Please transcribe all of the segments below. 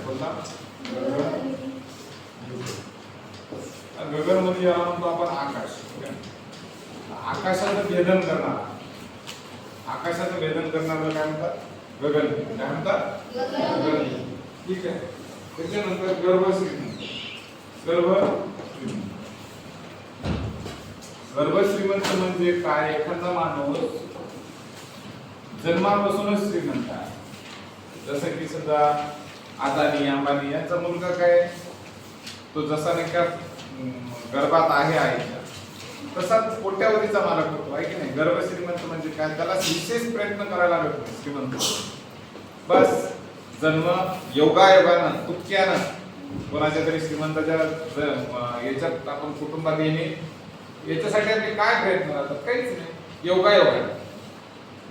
बोलला गगन म्हणजे याला म्हणतो आपण आकाश. आकाशाचं भेदन करणार, आकाशाचं भेदन करणारं काय म्हणतात? गगन. काय म्हणतात? गगन. ठीक आहे. त्याच्यानंतर गर्भश्रीमंत. गर्भश्रीमंत म्हणजे काय? एखादा माणूस जन्मापासूनच श्रीमंत आहे. जसं की समजा अदानी अंबानी यांचा मुलगा काय, तो जसा नाही का गर्भात आहे आईच्या, तसाच कोट्यावधीचा मालक होतो, आहे की नाही? गर्भश्रीमंत म्हणजे काय? त्याला विशेष प्रयत्न करायला लागत नाही श्रीमंत. बस जन्म योगायोगानं तुक्यानं कोणाच्या तरी श्रीमंताच्या याच्यात आपण कुटुंबात येणे, याच्यासाठी आपले काय प्रयत्न करतात? काहीच नाही, योगायोगानं.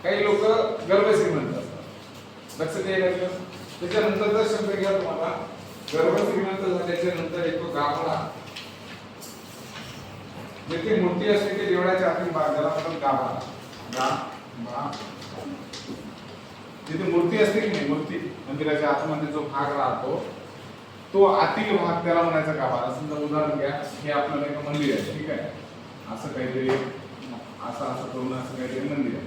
काही लोक गर्भश्रीमंत असतात, लक्ष द्यायला लागलं. त्याच्यानंतरचा शब्द घ्या तुम्हाला, गर्भश्रीमंत झाल्याच्या नंतर येतो गाभारा. जिथे मूर्ती असते ते देवळाच्या आतील भागाला म्हणतात गाभारा. जिथे मूर्ती असते की नाही, मूर्ती मंदिराच्या आतमध्ये जो भाग राहतो तो आतील भाग त्याला म्हणायचा गाभारा. समजा उदाहरण घ्या, हे आपलं एक मंदिर आहे, ठीक आहे? असं काहीतरी असं करून असं काहीतरी मंदिर आहे.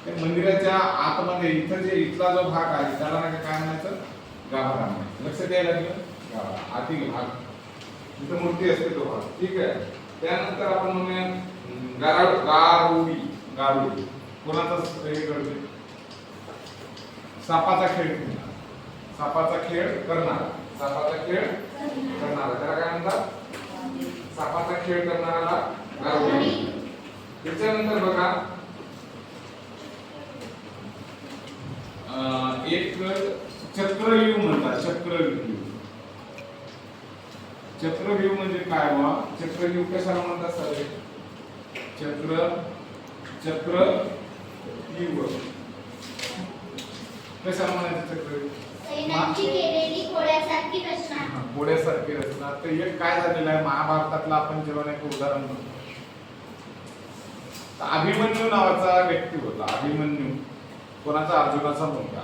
त्या मंदिराच्या आतमध्ये इथं जे इथला जो भाग आहे त्याला काय म्हणायचं? गाभारा म्हणायचं. लक्ष द्यायला लागलं, गाभारा आतील भाग जिथं मूर्ती असते तो भाग, ठीक आहे? त्यानंतर आपण म्हणूया गारुडी. कोणाचा हे करते? सापाचा खेळ करणारा. सापाचा खेळ करणारा त्याला काय म्हणतात? सापाचा खेळ करणाऱ्याला गारुडी. त्याच्यानंतर बघा एक चक्रव्यूह म्हणतात. चक्रव्यूह म्हणजे काय बा? चक्रव्यूह कशाला म्हणतात सर? चक्रव्यूह कशाला म्हणायचं? चक्रव्यूह घोड्यासारखी रचना. तर एक काय झालेलं आहे महाभारतातलं, आपण जेव्हा एक उदाहरण म्हणतो, अभिमन्यू नावाचा व्यक्ती होता. अभिमन्यू कोणाचा? अर्जुनाचा मुलगा.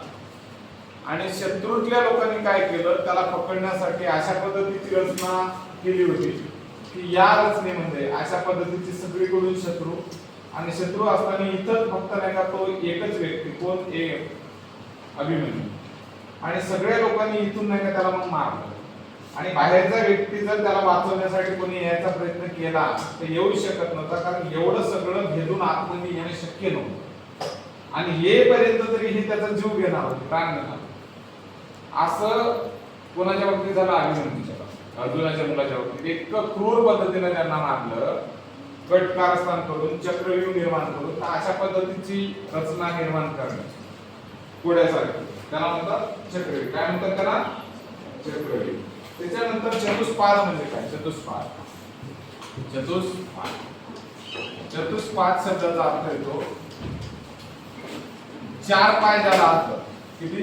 आणि शत्रूतल्या लोकांनी काय केलं, त्याला पकडण्यासाठी अशा पद्धतीची रचना केली होती की या रचनेमध्ये अशा पद्धतीची सगळीकडून शत्रू, आणि शत्रू असताना इथं फक्त नाही का तो एकच व्यक्ती, कोण? अभिमन्यू. आणि सगळ्या लोकांनी इथून नाही का त्याला मग मारलं. आणि बाहेरचा व्यक्ती जर त्याला वाचवण्यासाठी कोणी यायचा प्रयत्न केला तर येऊ शकत नव्हता, कारण एवढं सगळं भेदून आतमध्ये येणं शक्य नव्हतं. आणि येईपर्यंत तरी हे त्याचा जीव घेणार होते, प्राण घेणार. असं कोणाच्या बाबतीत झालं? अभिमन्यूच्या, अर्जुनाच्या मुलाच्या बाबतीत. इतकं क्रूर पद्धतीने त्यांना मारलं, कट कारस्थान करून, चक्रव्यूह निर्माण करून. तर अशा पद्धतीची रचना निर्माण करणं घोड्यासारखी, त्याला म्हणतात चक्रव्यूह. काय म्हणतात त्याला? चक्रव्यूह. त्याच्यानंतर चतुष्पाद म्हणजे काय? चतुष्पाद शब्दाचा अर्थ येतो चार पाय ज्याला असतात. किती?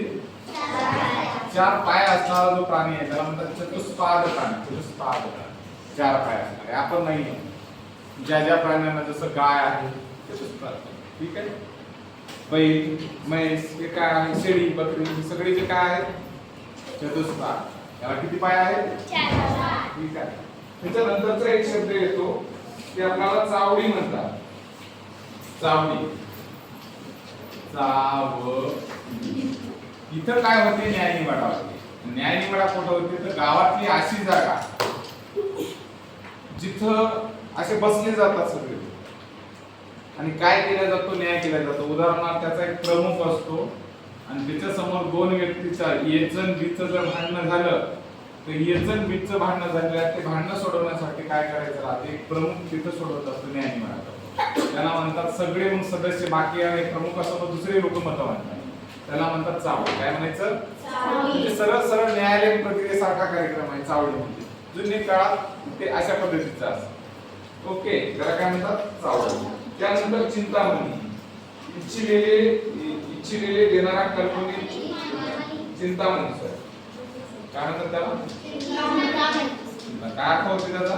चार पाय असणारा जो प्राणी आहे त्याला म्हणतात चतुष्पाद प्राणी. चार पाय असणारे. आपण नाही, ज्या प्राण्यांना जसं गाय आहे चतुष्पाद, ठीक आहे? बैल, म्हैस, हे काय आहे? शेळी, बकरी, सगळे जे काय आहेत चतुष्पाद. याला किती पाय आहेत? ठीक आहे. त्याच्यानंतरचा एक शब्द येतो ते आपल्याला चावडी म्हणतात. चावडी. इथं काय होते? न्यायनिवाडा होते. न्यायनिवाडा कुठं होते? तर गावातली अशी जागा जिथं असे बसले जातात सगळे, आणि काय केला जातो? न्याय केला जातो. उदाहरणार्थ त्याचा एक प्रमुख असतो आणि त्याच्या समोर दोन व्यक्तीचा एचन बीचं जर भांडण झालं तर एचन बीचं भांडण झालेलं आहे, ते भांडण सोडवण्यासाठी काय करायचं राहते? एक प्रमुख तिथं सोडवत असतो, न्यायनिवाडा. त्याला म्हणतात सगळे मग सदस्य बाकी आहे, प्रमुख असतो दुसरे लोक मत मांडतात, त्याला म्हणतात चावडी. काय म्हणायचं? म्हणजे सरळ सरळ न्यायालयीन प्रक्रियेसारखा कार्यक्रम आहे चावडी म्हणजे. जुन्या काळात ते अशा पद्धतीचं असतं. ओके, त्याला काय म्हणतात? चावडी. त्यानंतर चिंतामणी. इच्छिलेले देणारा कल्पनिक चिंतामणी. सर काय म्हणतात त्याला? काय अर्थ होते त्याचा?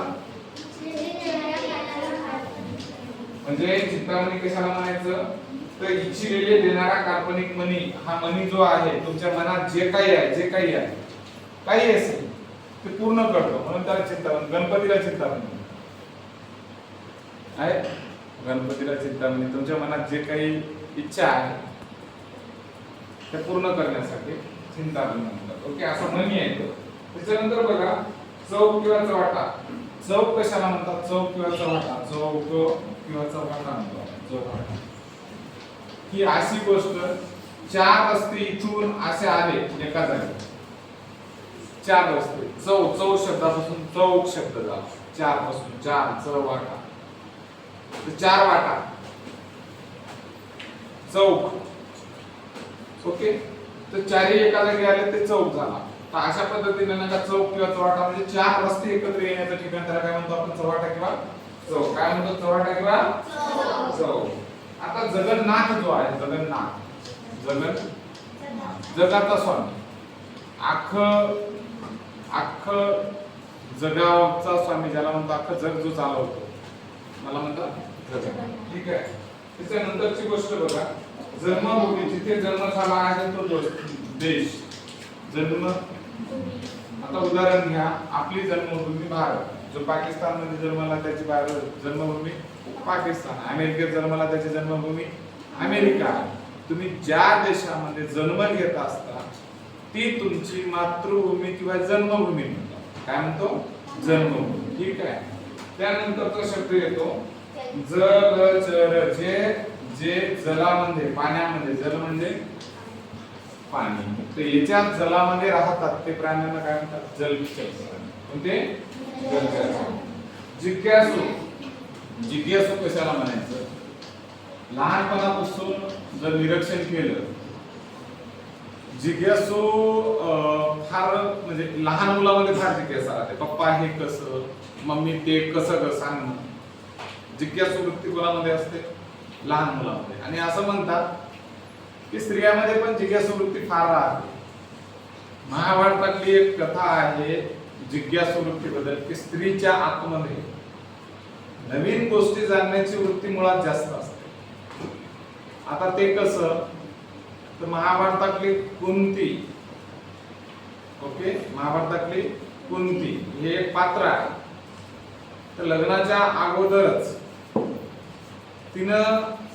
म्हणजे चिंतामणी कशाला म्हणायचं? तर इच्छिलेले देणारा काल्पनिक मनी. हा मनी जो आहे तुमच्या मनात जे काही आहे काही असेल ते पूर्ण करतो म्हणून त्याला चिंतामणी. गणपतीला चिंतामणी आहे. गणपतीला चिंतामणी तुमच्या मनात जे काही इच्छा आहे ते पूर्ण करण्यासाठी चिंतामणी म्हणतात. ओके, असं म्हणी आहे तो. त्याच्यानंतर बघा चौक किंवा चव्हाटा. चौक कशाला म्हणतात? चौक किंवा चव्हाटा. चौक किंवा चव्हाटा म्हणतो चौहाटा. ही अशी गोष्ट, चार रस्ते इथून असे आले एका जागी, चार रस्ते. चौ शब्दापासून चौक शब्द झाला. चार पासून चार, चव्हाटा. चार वाटा, चौक. ओके, तर चारही एका जागी आले ते चौक झाला. तर अशा पद्धतीने नका चौक किंवा चव्हाटा म्हणजे चार रस्ते एकत्र येण्याचं ठिकाण, त्याला काय म्हणतो आपण? चव्हाटा किंवा चौक. काय म्हणतो? चव्हाटा किंवा चौक. आता जगन्नाथ जो आहे, जगन्नाथ, जगाचा स्वामी, अख्ख जगाचा स्वामी ज्याला म्हणतो, अख्खं जग जो चालवतो, मला म्हणतात जगन्नाथ. ठीक आहे. त्याच्यानंतरची गोष्ट बघा, जन्मभूमी, जिथे जन्म झाला आहे तो देश, जन्म. आता उदाहरण घ्या, आपली जन्मभूमी भारत, जो पाकिस्तान मध्ये जन्मला त्याची जन्मभूमी पाकिस्तान, अमेरिकेत जन्मला त्याची जन्मभूमी अमेरिका. तुम्ही ज्या देशामध्ये जन्म घेत असता ती तुमची मातृभूमी किंवा जन्मभूमी म्हणतात. काय म्हणतो? जन्मभूमी. ठीक आहे. त्यानंतर तो शब्द येतो जलचर, जे जलामध्ये, पाण्यामध्ये, जल म्हणजे पाणी, तर याच्यात जलामध्ये राहतात ते प्राण्यांना काय म्हणतात? जलचर. कोणते? जलचर. जिज्ञासू, जिज्ञासू कशाला म्हणायचं? लहानपणापासून जर निरीक्षण केलं, जिज्ञासू फार म्हणजे लहान मुलामध्ये फार जिज्ञासा राहते. पप्पा हे कसं, मम्मी ते कसं सांग. जिज्ञासू वृत्ती कोणामध्ये असते? लहान मुलामध्ये. आणि असं म्हणतात की स्त्रियांमध्ये पण जिज्ञासू वृत्ती फार राहते. महाभारतातली एक कथा आहे जिज्ञासू वृत्तीबद्दल, की स्त्रीच्या आतमध्ये नवीन गोष्टी जाणण्याची वृत्ती मुळात जास्त असते. आता ते कसं? तर महाभारतातली कुंती, ओके, महाभारतातली कुंती हे एक पात्र आहे. तर लग्नाच्या अगोदरच तिनं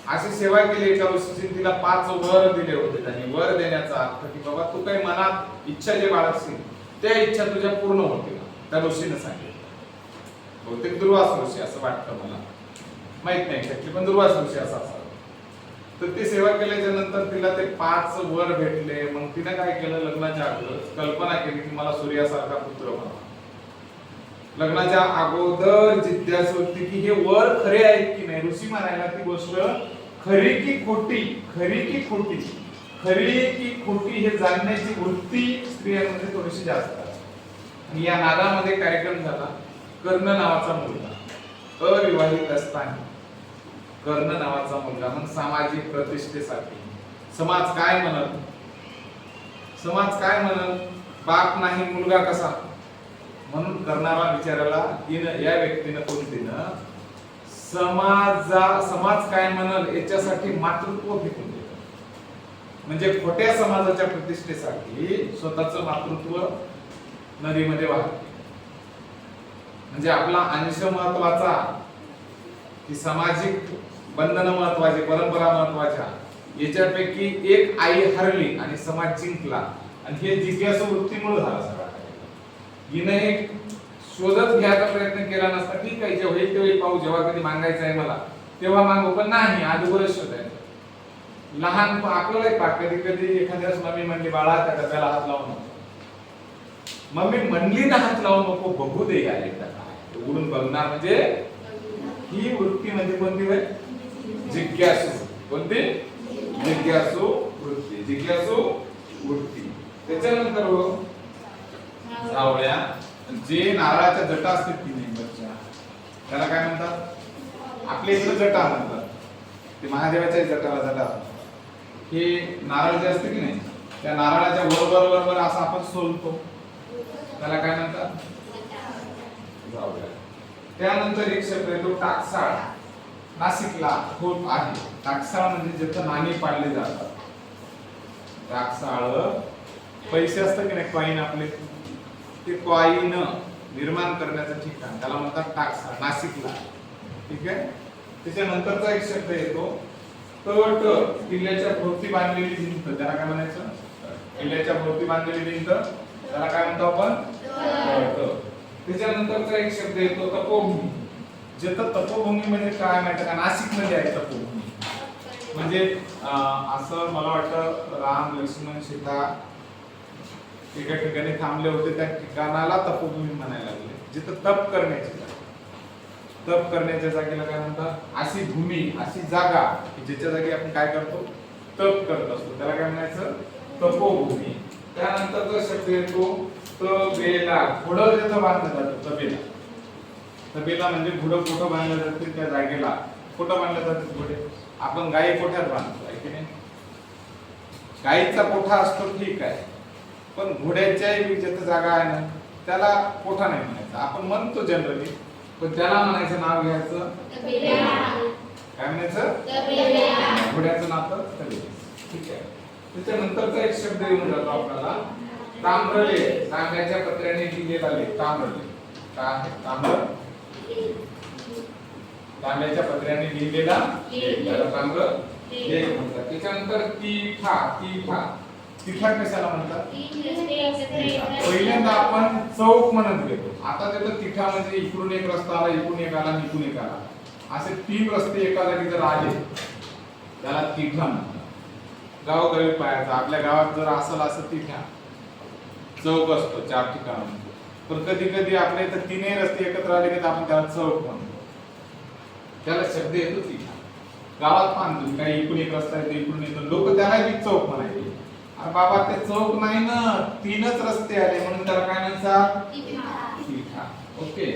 अशी सेवा केली एका ऋषीची, तिला 5 वर दिले होते. आणि वर देण्याचा अर्थ की बाबा तू काही मनात इच्छा जे बाळगशील त्या इच्छा तुझ्या पूर्ण होतील, त्या ऋषीने सांगितलं. बहुतेक दुर्वास ऋषी असं वाटतं मला, माहित नाही एक्झॅक्टली, पण दुर्वास ऋषी असं असावं. तर ती सेवा केल्याच्या नंतर तिला ते 5 वर भेटले. मग तिने काय केलं? लग्नाच्या अगोदर कल्पना केली की मला सूर्यासारखा पुत्र व्हावा. लग्नाच्या अगोदर जिज्ञासा होती की हे वर खरे आहेत की नाही. ऋषी म्हणायला ती गोष्ट खरी की खोटी, खरी की खोटी, खरी की खोटी हे जाणण्याची वृत्ती स्त्रियांमध्ये थोडीशी जास्त आहे. आणि या नादामध्ये कार्यक्रम झाला. कर्ण नावाचा मुलगा, अविवाहित असताना कर्ण नावाचा मुलगा, मग सामाजिक प्रतिष्ठेसाठी समाज काय म्हणत, समाज काय म्हणत, बाप नाही मुलगा कसा, म्हणून करणारा विचाराला या व्यक्तीनं कोणतीनं समाज काय म्हणल याच्यासाठी मातृत्व फेकून दिलं. म्हणजे खोट्या समाजाच्या प्रतिष्ठेसाठी स्वतःचं मातृत्व नदीमध्ये वाहते. म्हणजे आपला अंश महत्वाचा की सामाजिक बंधन महत्वाची, परंपरा महत्वाच्या, याच्यापैकी एक आई हरली आणि समाज जिंकला. आणि हे जिज्ञासू वृत्तीमुळे झाला सगळा. हिने एक शोधत घ्यायचा प्रयत्न केला नसता. ठीक आहे, जेव्हा होईल तेव्हा पाहू, जेव्हा कधी मागायचं आहे मला तेव्हा मागू, पण नाही, अगोदरच शोधायचं. लहान आपल्याला कधी कधी एखाद्या मम्मी म्हणली बाळा त्या डब्याला हात लावू नको, मम्मी म्हणली ना हात लावू नको, बघू दे यार एकदा काय उडून बघणार. म्हणजे ही वृत्ती म्हणजे कोणती होय? जिज्ञासू. कोणती? जिज्ञासू वृत्ती, जिज्ञासू वृत्ती. त्याच्यानंतर जावळ्या, जे नारळाच्या जटा असतात की नाही बच्चा, त्याला काय म्हणतात? आपल्या इकडे जटा म्हणतात, ते महादेवाच्या जटाला जटा. हे नारळ जे असते की नाही, त्या नारळाच्या वर असं आपण सोलतो, त्याला काय म्हणतात? जावळ्या. त्यानंतर एक शब्द येतो टाकसाळ. नाशिकला खूप आहे टाकसाळ, म्हणजे जिथं नाणी पाडले जातात. टाकसाळ पैसे असतात की नाही, कॉइन आपले, ते क्वाईनं निर्माण करण्याचं ठिकाण त्याला म्हणतात टाकसा, नाशिकला. ठीक आहे. त्याच्यानंतरचा एक शब्द येतो तट, किल्ल्याच्या भोवती बांधलेली भिंत, त्याला काय म्हणायचं? किल्ल्याच्या भोवती बांधलेली भिंत, त्याला काय म्हणतो आपण? तट. त्याच्यानंतरचा एक शब्द येतो तपोभूमी. जिथं तपोभूमी म्हणजे काय माहिती का? नाशिक मध्ये आहे तपोभूमी. म्हणजे असं मला वाटतं राम लक्ष्मण सीता एका ठिकाणी थांबले होते, त्या ठिकाणाला तपोभूमी म्हणायला लागले. जिथं तप करण्याची जागा, तप करण्याच्या जागेला काय म्हणतात? अशी भूमी, अशी जागा की ज्याच्या जागी आपण काय करतो? तप करत असतो, त्याला काय म्हणायचं? तपोभूमी. त्यानंतरचा शब्द येतो तबेला. घोडं जिथं बांधलं जातं तबेला. तबेला म्हणजे घोडं कुठं बांधलं जाते? त्या जागेला. कुठं बांधले जातात घोडे? आपण गाई कोठ्यात बांधतो आहे की नाही? गाईचा कोठा असतो ठीक आहे, पण घोड्याच्या जिथं जागा आहे ना त्याला कोठा नाही म्हणायचं. आपण म्हणतो जनरली, पण त्याला म्हणायचं नाव घ्यायचं काय म्हणायचं? घोड्याचं नातं तबेला. ठीक आहे. त्याच्यानंतरचा एक शब्द येऊन जातो आपल्याला ताम्रले. तांब्याच्या पत्र्याने लिहिलेला लेख ताम्रले. काय आहे? ताम्र, तांब्याच्या पत्र्याने लिहिलेला त्याला ताम्र लेख म्हणतात. त्याच्यानंतर तिठा. तिठा, तिठा कशाला म्हणतात? पहिल्यांदा आपण चौक म्हणत गेलो, आता तिथं तिठा म्हणजे इकडून एक रस्ता आला, इकडून एक आला, इकडून एक आला, असे 3 रस्ते एका जागी जर आले त्याला तिठा म्हणतात. गावोगावी पाहायचा, आपल्या गावात जर असेल असं तिठा चौक असतो 4 ठिकाणी. पण कधी कधी आपल्या इथं 3 रस्ते एकत्र आले की आपण त्याला चौक म्हणतो, त्याला शब्द येतो तिठा. गावात पाहतो काही इकडून एक रस्ता येतो, इकडून येतो, लोक त्याला बी चौक म्हणायचे. अरे बाबा ते चौक नाही ना, 3च रस्ते आले म्हणून त्याला काय म्हणतात? तिठा. ओके.